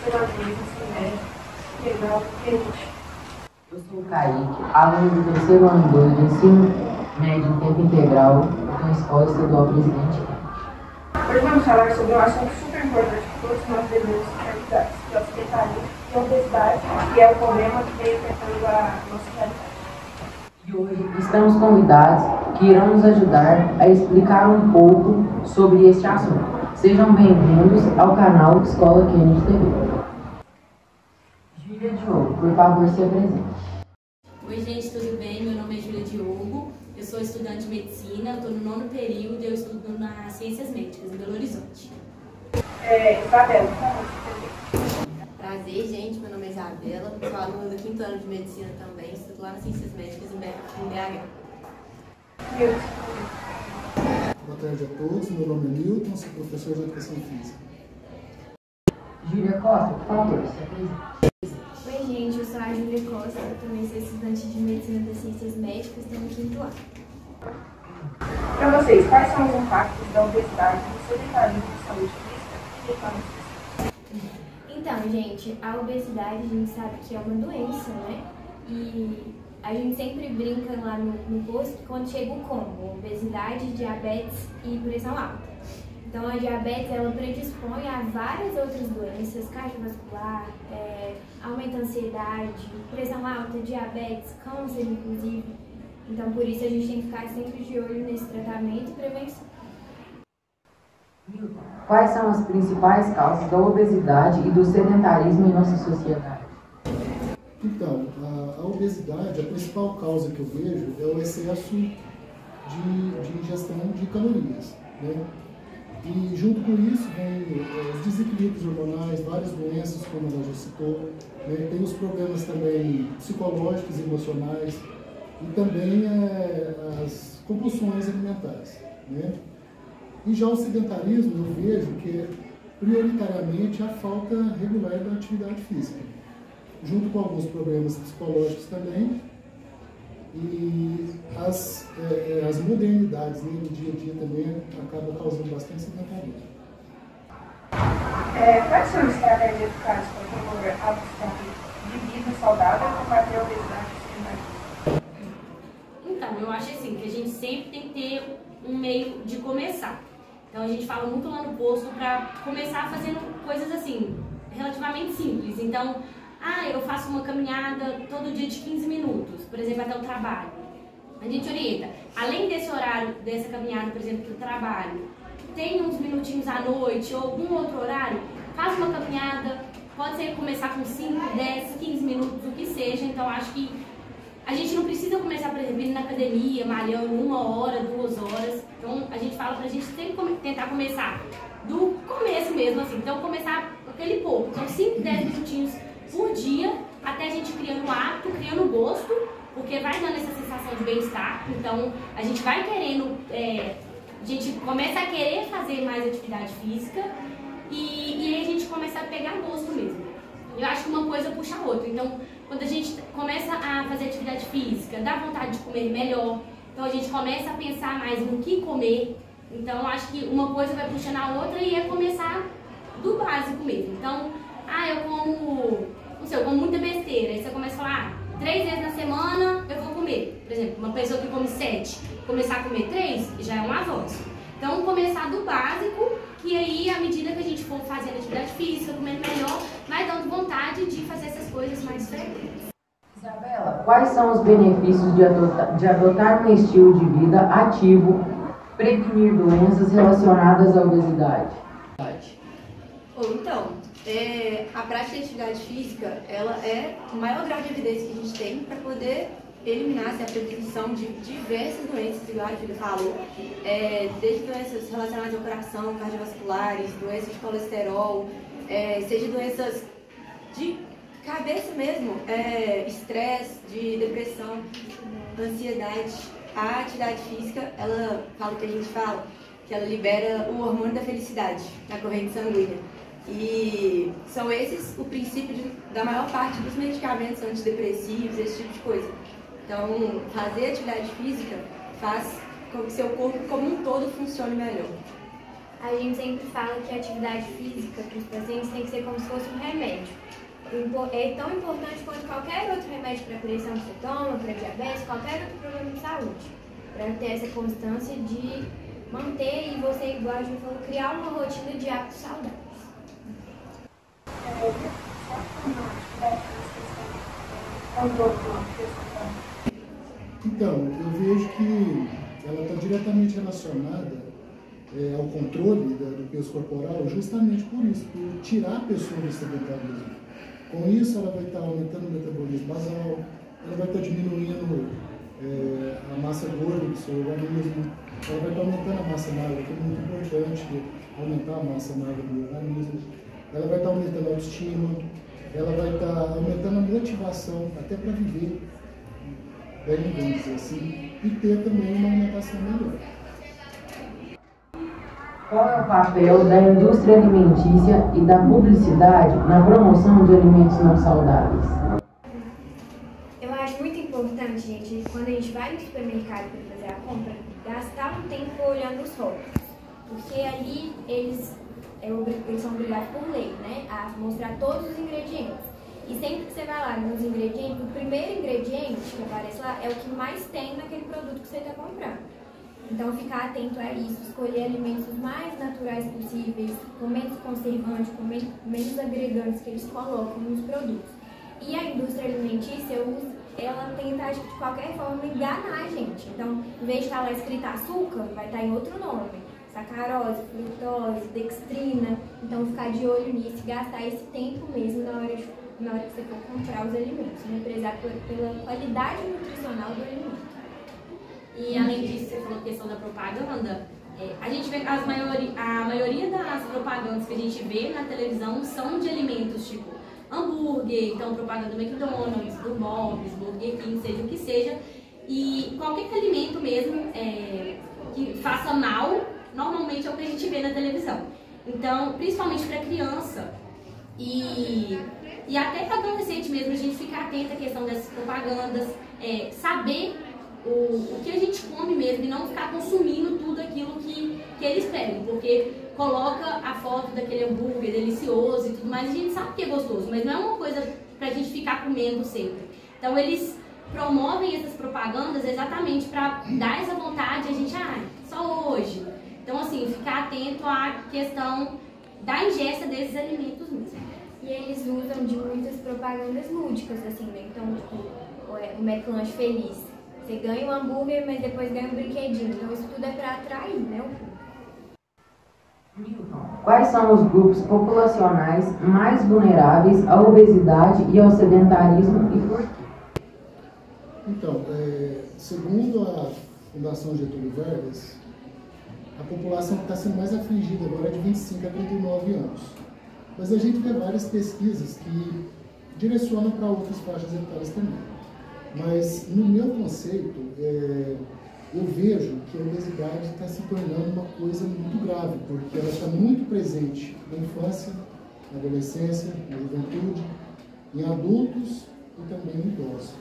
pedagogia, ensino médio, integral, permite. Eu sou o Kaique, aluno do terceiro ano 2 do ensino médio em tempo integral da Escola Estadual Presidente. Hoje vamos falar sobre um assunto super importante que todos nós devemos analisar, que é o sedentarismo e a obesidade, que é o problema que veio afetando a nossa realidade. E hoje estamos convidados que irão nos ajudar a explicar um pouco sobre este assunto. Sejam bem-vindos ao canal Escola Kennedy TV. Júlia Diogo, por favor, se apresente. Oi gente, tudo bem? Meu nome é Júlia Diogo, eu sou estudante de medicina, estou no 9º período e eu estudo nas Ciências Médicas, em Belo Horizonte. Isabela, por favor, se apresente. Prazer, gente, meu nome é Isabela, sou aluna do 5º ano de medicina também, estudo lá nas Ciências Médicas em BH. Boa tarde a todos, meu nome é Milton, sou professor de Educação Física. Júlia Costa, por favor, se apresente. Oi gente, eu sou a Júlia Costa, eu também sou estudante de Medicina das Ciências Médicas, estou no 5º ano. Para vocês, quais são os impactos da obesidade, do sedentarismo de saúde física e mental? Então, gente, a obesidade a gente sabe que é uma doença, né? E a gente sempre brinca lá no posto quando chega o combo, obesidade, diabetes e pressão alta. Então, a diabetes, ela predispõe a várias outras doenças, cardiovascular, aumenta a ansiedade, pressão alta, diabetes, câncer, inclusive. Então, por isso, a gente tem que ficar sempre de olho nesse tratamento e prevenção. Quais são as principais causas da obesidade e do sedentarismo em nossa sociedade? Então, a obesidade, a principal causa que eu vejo é o excesso de ingestão de calorias, né? E junto com isso vem os desequilíbrios hormonais, várias doenças, como ela já citou, né? Tem os problemas também psicológicos e emocionais e também as compulsões alimentares, né? E já o sedentarismo eu vejo que é prioritariamente a falta regular da atividade física, junto com alguns problemas psicológicos também, e as modernidades, né, no dia a dia também acabam causando bastante sedentarismo. Quais são as estratégias eficazes para promover hábitos de vida saudável e combater a obesidade e sedentarismo? Então, eu acho assim, que a gente sempre tem que ter um meio de começar. Então a gente fala muito lá no posto para começar fazendo coisas assim, relativamente simples. Então, eu faço uma caminhada todo dia de 15 minutos, por exemplo, até o trabalho. A gente orienta, além desse horário, dessa caminhada, por exemplo, que eu trabalho, tem uns minutinhos à noite ou algum outro horário, faz uma caminhada, pode ser começar com 5, 10, 15 minutos, o que seja. Então acho que a gente não precisa começar, por exemplo, indo na academia, malhando 1 hora, 2 horas. Então a gente fala pra gente sempre tentar começar do começo mesmo, assim. Então começar aquele pouco, então 5, 10 minutinhos por dia, até a gente criando o hábito, criando o gosto, porque vai dando essa sensação de bem-estar. Então a gente vai querendo, a gente começa a querer fazer mais atividade física e aí a gente começa a pegar gosto mesmo. Eu acho que uma coisa puxa a outra. Então, quando a gente começa a fazer atividade física, dá vontade de comer melhor. Então, a gente começa a pensar mais no que comer. Então, eu acho que uma coisa vai puxando a outra e é começar do básico mesmo. Então, eu como, não sei, eu como muita besteira. Aí você começa a falar, 3 vezes na semana eu vou comer. Por exemplo, uma pessoa que come 7, começar a comer 3, já é um avanço. Então, começar do básico, que aí, à medida que a gente for fazendo atividade física, comendo melhor, vai dando vontade de fazer essas coisas mais frequentes. Isabela, quais são os benefícios de adotar um estilo de vida ativo, prevenir doenças relacionadas à obesidade? Então, a prática de atividade física, ela é o maior grau de evidência que a gente tem para poder eliminar a prevenção de diversas doenças, igual a Júlia falou, desde doenças relacionadas ao coração, cardiovasculares, doenças de colesterol, seja doenças de cabeça mesmo, estresse, de depressão, ansiedade. A atividade física, ela fala o que a gente fala, que ela libera o hormônio da felicidade na corrente sanguínea. E são esses o princípio da maior parte dos medicamentos antidepressivos, esse tipo de coisa. Então, fazer atividade física faz com que seu corpo como um todo funcione melhor. A gente sempre fala que a atividade física para os pacientes tem que ser como se fosse um remédio. É tão importante quanto qualquer outro remédio para pressão que você toma, para diabetes, qualquer outro problema de saúde. Para ter essa constância de manter e você, igual a gente falou, criar uma rotina de hábitos saudáveis. Então, eu vejo que ela está diretamente relacionada ao controle do peso corporal justamente por isso, por tirar a pessoa do sedentarismo. Com isso, ela vai estar aumentando o metabolismo basal, ela vai estar diminuindo a massa gorda do seu organismo, ela vai estar aumentando a massa magra, que é muito importante, aumentar a massa magra do organismo, ela vai estar aumentando a autoestima, ela vai estar aumentando a motivação até para viver, bem, vamos dizer assim, e ter também uma alimentação melhor. Qual é o papel da indústria alimentícia e da publicidade na promoção de alimentos não saudáveis? Eu acho muito importante, gente, quando a gente vai no supermercado para fazer a compra, gastar um tempo olhando os rótulos. Porque ali eles são obrigados por lei, né, a mostrar todos os ingredientes. E sempre que você vai lá nos ingredientes, o primeiro ingrediente que aparece lá é o que mais tem naquele produto que você está comprando. Então, ficar atento a isso, escolher alimentos mais naturais possíveis, com menos conservantes, com menos agregantes que eles colocam nos produtos. E a indústria alimentícia, ela tenta, de qualquer forma, enganar a gente. Então, em vez de estar lá escrito açúcar, vai estar em outro nome. Sacarose, frutose, dextrina. Então, ficar de olho nisso e gastar esse tempo mesmo na hora que você for comprar os alimentos, né? Prezar pela qualidade nutricional do alimento. E além disso, você falou a questão da propaganda, a gente vê que a maioria das propagandas que a gente vê na televisão são de alimentos tipo hambúrguer, então propaganda do McDonald's, do Bob's, Burger King, seja o que seja. E qualquer alimento mesmo que faça mal, normalmente é o que a gente vê na televisão. Então, principalmente para criança e até para adolescente mesmo, a gente ficar atento à questão dessas propagandas, saber o que a gente come mesmo e não ficar consumindo tudo aquilo que eles pedem, porque coloca a foto daquele hambúrguer delicioso e tudo mais, e a gente sabe que é gostoso, mas não é uma coisa pra gente ficar comendo sempre. Então eles promovem essas propagandas exatamente para dar essa vontade, a gente, só hoje. Então assim, ficar atento à questão da ingesta desses alimentos mesmo. E eles usam de muitas propagandas lúdicas, assim, né? Então, tipo, o McLanche Feliz. Você ganha um hambúrguer, mas depois ganha um brinquedinho. Então isso tudo é para atrair, né? Quais são os grupos populacionais mais vulneráveis à obesidade e ao sedentarismo e por quê? Então, segundo a Fundação Getúlio Vargas, a população que está sendo mais afligida agora é de 25 a 39 anos. Mas a gente vê várias pesquisas que direcionam para outras faixas etárias também. Mas, no meu conceito, eu vejo que a obesidade está se tornando uma coisa muito grave, porque ela está muito presente na infância, na adolescência, na juventude, em adultos e também em idosos.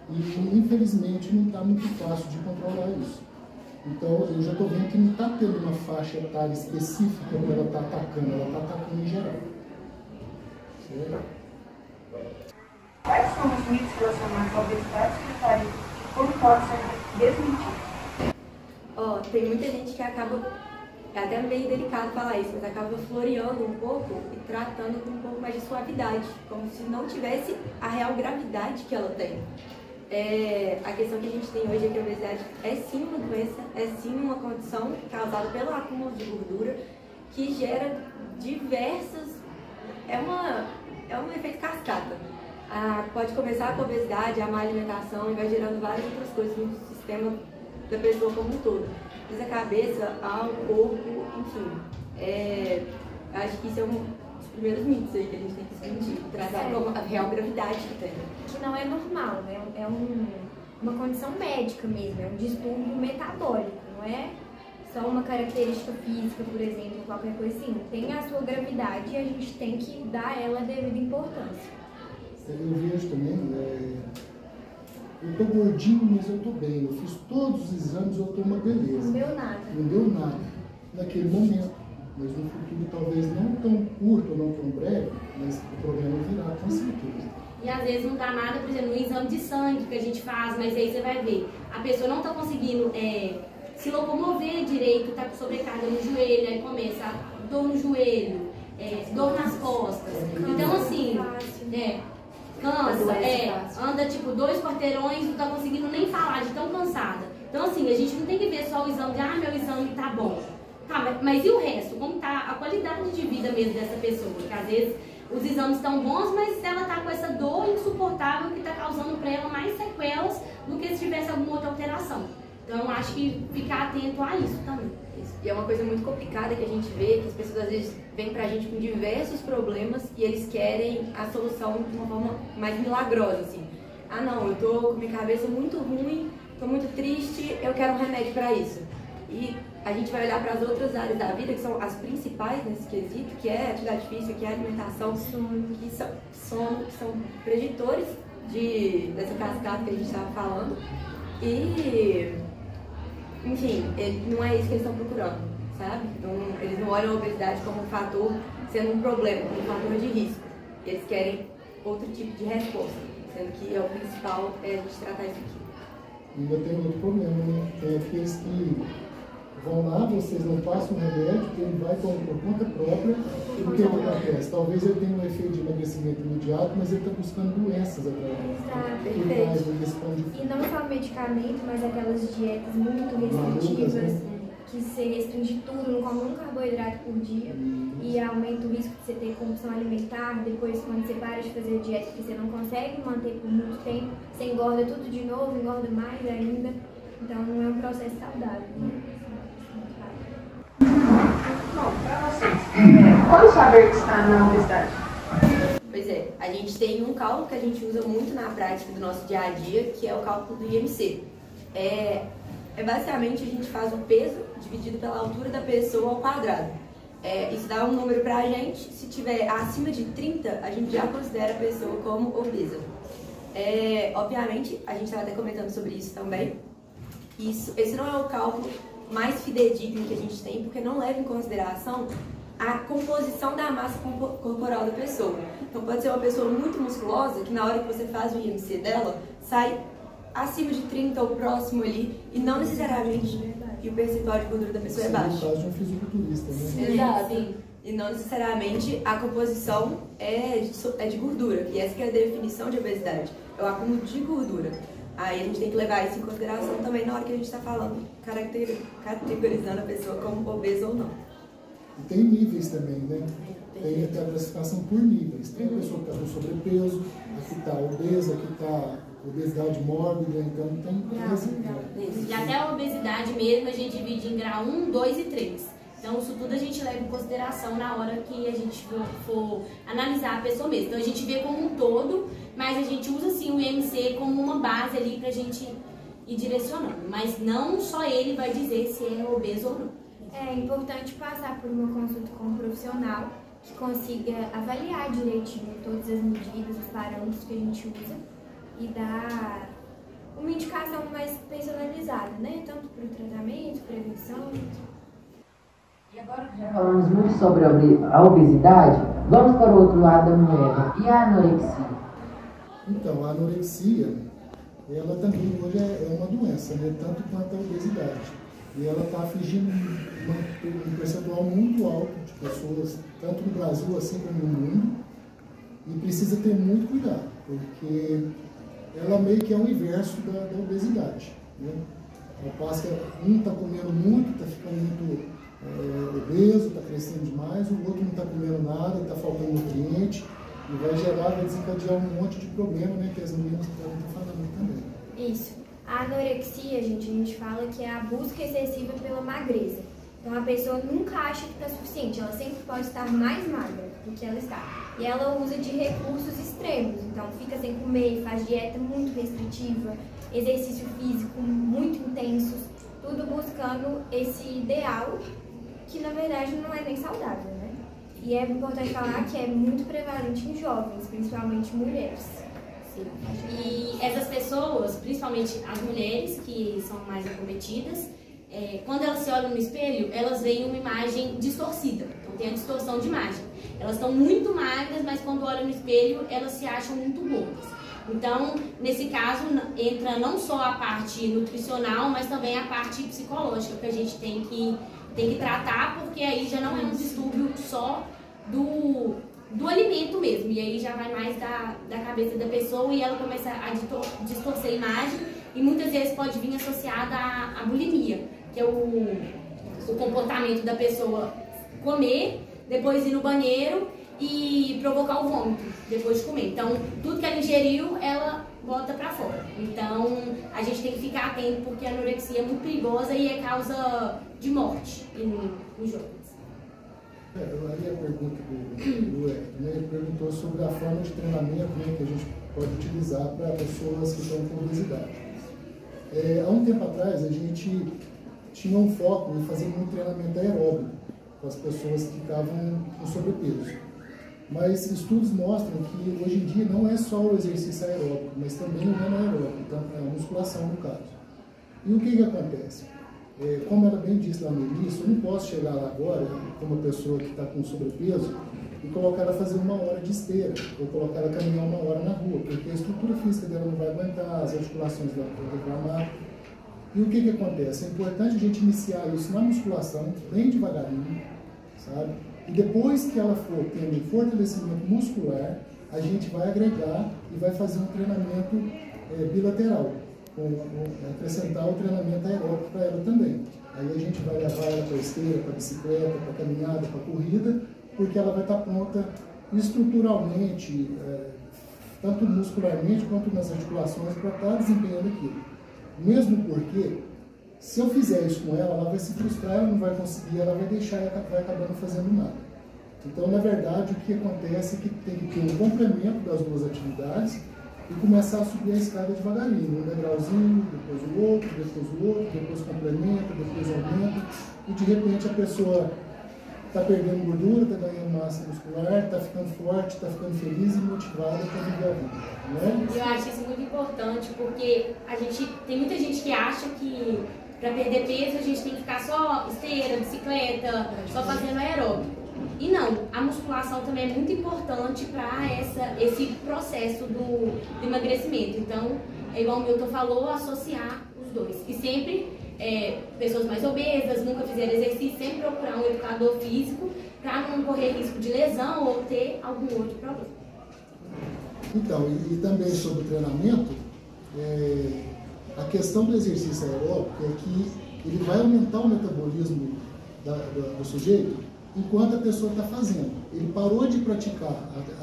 E, infelizmente, não está muito fácil de controlar isso. Então, eu já estou vendo que não está tendo uma faixa etária específica que ela está atacando, ela está atacando em geral. Certo? Quais são os mitos relacionados à obesidade e sedentarismo e como pode ser desmentido? Tem muita gente que acaba, é até meio delicado falar isso, mas acaba floreando um pouco e tratando com um pouco mais de suavidade, como se não tivesse a real gravidade que ela tem. A questão que a gente tem hoje é que a obesidade é sim uma doença, é sim uma condição causada pelo acúmulo de gordura que gera diversas... É um efeito cascata. Pode começar com a obesidade, a má alimentação e vai gerando várias outras coisas no sistema da pessoa como um todo. Desde a cabeça ao corpo, enfim. Acho que isso é um dos primeiros mitos aí que a gente tem que desmentir, tratar como a real gravidade que tem. Que não é normal, né? É uma condição médica mesmo, é um distúrbio metabólico, não é só uma característica física, por exemplo, qualquer coisa assim. Tem a sua gravidade e a gente tem que dar a ela a devida importância. Eu vejo também, eu tô gordinho, mas eu tô bem. Eu fiz todos os exames, eu tô uma beleza. Não deu nada. Não deu nada naquele momento. mas no futuro talvez não tão curto ou não tão breve, mas o problema virá com certeza. E às vezes não dá nada, por exemplo, no exame de sangue que a gente faz, mas aí você vai ver, a pessoa não está conseguindo se locomover direito, está com sobrecarga no joelho, aí começa dor no joelho, dor nas costas. Então assim, cansa, anda tipo 2 quarteirões, não está conseguindo nem falar de tão cansada. Então assim, a gente não tem que ver só o exame de, meu exame tá bom. Tá, mas e o resto? Como tá a qualidade de vida mesmo dessa pessoa? Porque às vezes os exames estão bons, mas ela tá com essa dor insuportável que está causando para ela mais sequelas do que se tivesse alguma outra alteração. Então eu acho que ficar atento a isso também. E é uma coisa muito complicada que a gente vê, que as pessoas às vezes vêm pra gente com diversos problemas e eles querem a solução de uma forma mais milagrosa, assim. Ah não, eu tô com minha cabeça muito ruim, tô muito triste, eu quero um remédio para isso. E a gente vai olhar para as outras áreas da vida, que são as principais nesse quesito, que é a atividade física, que é a alimentação, que são preditores dessa cascata que a gente estava falando. E, enfim, não é isso que eles estão procurando, sabe? Então, eles não olham a obesidade como um fator, sendo um problema, como um fator de risco. Eles querem outro tipo de resposta, sendo que o principal é a gente tratar isso aqui. Ainda tem outro problema, né? Tem aqueles que vão lá, vocês não passam o remédio, ele vai por conta própria, e o que acontece? Talvez ele tenha um efeito de emagrecimento imediato, mas ele está buscando doenças através. E não só medicamento, mas aquelas dietas muito restritivas, né? Que você restringe tudo, não come um carboidrato por dia, e aumenta o risco de você ter compulsão alimentar. Depois, quando você para de fazer dieta, que você não consegue manter por muito tempo, você engorda tudo de novo, engorda mais ainda. Então não é um processo saudável, né? Bom, para vocês, como saber que está na obesidade? Pois é, a gente tem um cálculo que a gente usa muito na prática do nosso dia a dia, que é o cálculo do IMC. Basicamente a gente faz o peso dividido pela altura da pessoa ao quadrado. Isso dá um número pra gente, se tiver acima de 30, a gente já considera a pessoa como obesa. Obviamente, a gente estava até comentando sobre isso também. Esse não é o cálculo mais fidedigno que a gente tem, porque não leva em consideração a composição da massa corporal da pessoa. Então pode ser uma pessoa muito musculosa, que na hora que você faz o IMC dela, sai acima de 30 ou próximo ali, e não necessariamente e o percentual de gordura da pessoa é baixo. É um fisiculturista, né? Exato. E não necessariamente a composição é de gordura, e essa que é a definição de obesidade, é o acúmulo de gordura. Aí a gente tem que levar isso em consideração também na hora que a gente está falando, categorizando a pessoa como obesa ou não. E tem níveis também, né? Tem até a classificação por níveis. Tem a pessoa que está com sobrepeso, a que está obesa, a que está obesidade mórbida, então tem esse. E até a obesidade mesmo a gente divide em grau 1, 2 e 3. Então isso tudo a gente leva em consideração na hora que a gente for analisar a pessoa mesmo. Então a gente vê como um todo, mas a gente usa assim o IMC como uma base ali pra gente ir direcionando. Mas não só ele vai dizer se é obeso ou não. É importante passar por uma consulta com um profissional que consiga avaliar direitinho todas as medidas, os parâmetros que a gente usa e dar uma indicação mais personalizada, né? Tanto para o tratamento, prevenção. E agora que já falamos muito sobre a obesidade, vamos para o outro lado da moeda. E a anorexia? Então, a anorexia, ela também hoje é uma doença, né? Tanto quanto a obesidade. E ela está afligindo um percentual muito alto de pessoas, tanto no Brasil assim como no mundo, e precisa ter muito cuidado, porque ela meio que é o inverso da obesidade, né? Ao passo que um está comendo muito, está ficando muito obeso, está crescendo demais, o outro não está comendo nada, está faltando nutriente, e vai desencadear um monte de problema, né, que as meninas podem estar falando também. Isso. A anorexia, a gente fala que é a busca excessiva pela magreza. Então a pessoa nunca acha que está suficiente, ela sempre pode estar mais magra do que ela está. E ela usa de recursos extremos, então fica sem comer, faz dieta muito restritiva, exercício físico muito intensos, tudo buscando esse ideal que na verdade não é nem saudável, né? E é importante falar que é muito prevalente em jovens, principalmente mulheres. Sim. E essas pessoas, principalmente as mulheres que são mais acometidas, quando elas se olham no espelho, elas veem uma imagem distorcida. Então tem a distorção de imagem. Elas estão muito magras, mas quando olham no espelho, elas se acham muito gordas. Então, nesse caso, entra não só a parte nutricional, mas também a parte psicológica que a gente tem que tratar, porque aí já não é um distúrbio só do alimento mesmo. E aí já vai mais da cabeça da pessoa e ela começa a distorcer a imagem e muitas vezes pode vir associada à bulimia, que é o comportamento da pessoa comer, depois ir no banheiro e provocar o vômito depois de comer. Então, tudo que ela ingeriu, ela bota pra fora. Então, a gente tem que ficar atento porque a anorexia é muito perigosa e é causa de morte nos jovens. Aí a pergunta do Hélio, né? Ele perguntou sobre a forma de treinamento, né, que a gente pode utilizar para pessoas que estão com obesidade. Há um tempo atrás, a gente tinha um foco em fazer um treinamento aeróbico com as pessoas que estavam com sobrepeso. Mas estudos mostram que hoje em dia não é só o exercício aeróbico, mas também o anaeróbico, então a musculação no caso. E o que acontece? Como ela bem disse lá no início, eu não posso chegar lá agora, com uma pessoa que está com sobrepeso, e colocar ela a fazer 1 hora de esteira, ou colocar ela a caminhar 1 hora na rua, porque a estrutura física dela não vai aguentar, as articulações vão reclamar. E o que acontece? É importante a gente iniciar isso na musculação, bem devagarinho, sabe? E depois que ela for tendo um fortalecimento muscular, a gente vai agregar e vai fazer um treinamento bilateral, acrescentar o treinamento aeróbico para ela também. Aí a gente vai levar ela para a esteira, para a bicicleta, para a caminhada, para a corrida, porque ela vai estar pronta estruturalmente, tanto muscularmente quanto nas articulações, para estar desempenhando aquilo. Mesmo porque, se eu fizer isso com ela, ela vai se frustrar, ela não vai conseguir, ela vai deixar e vai acabar não fazendo nada. Então, na verdade, o que acontece é que tem que ter um complemento das duas atividades e começar a subir a escada devagarinho, um degrauzinho, depois o outro, depois complementa, depois aumenta, e de repente a pessoa está perdendo gordura, está ganhando massa muscular, está ficando forte, está ficando feliz e motivada para viver a vida. Né? Eu acho isso muito importante, porque tem muita gente que acha que para perder peso a gente tem que ficar só esteira, bicicleta, só fazendo aeróbico. E não, a musculação também é muito importante para esse processo do emagrecimento. Então, é igual o Milton falou, associar os dois. E sempre, pessoas mais obesas, nunca fizeram exercício, sempre procurar um educador físico para não correr risco de lesão ou ter algum outro problema. Então, e também sobre o treinamento, a questão do exercício aeróbico é que ele vai aumentar o metabolismo do sujeito enquanto a pessoa está fazendo. Ele parou de praticar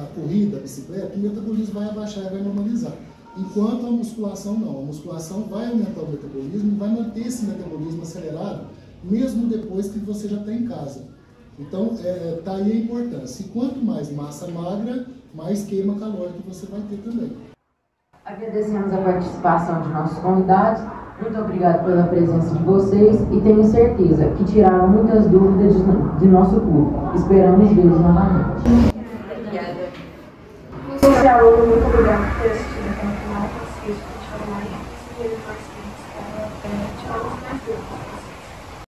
a corrida, a bicicleta, o metabolismo vai abaixar e vai normalizar. Enquanto a musculação não. A musculação vai aumentar o metabolismo e vai manter esse metabolismo acelerado, mesmo depois que você já está em casa. Então, tá aí a importância. E quanto mais massa magra, mais queima calórica você vai ter também. Agradecemos a participação de nossos convidados. Muito obrigado pela presença de vocês e tenho certeza que tiraram muitas dúvidas de nosso público. Esperamos vê-los novamente. Obrigada. Esse aluno, muito obrigado por ter assistido até o final. Consegui fazer mais difícil e ele participa tiramos mais dúvidas.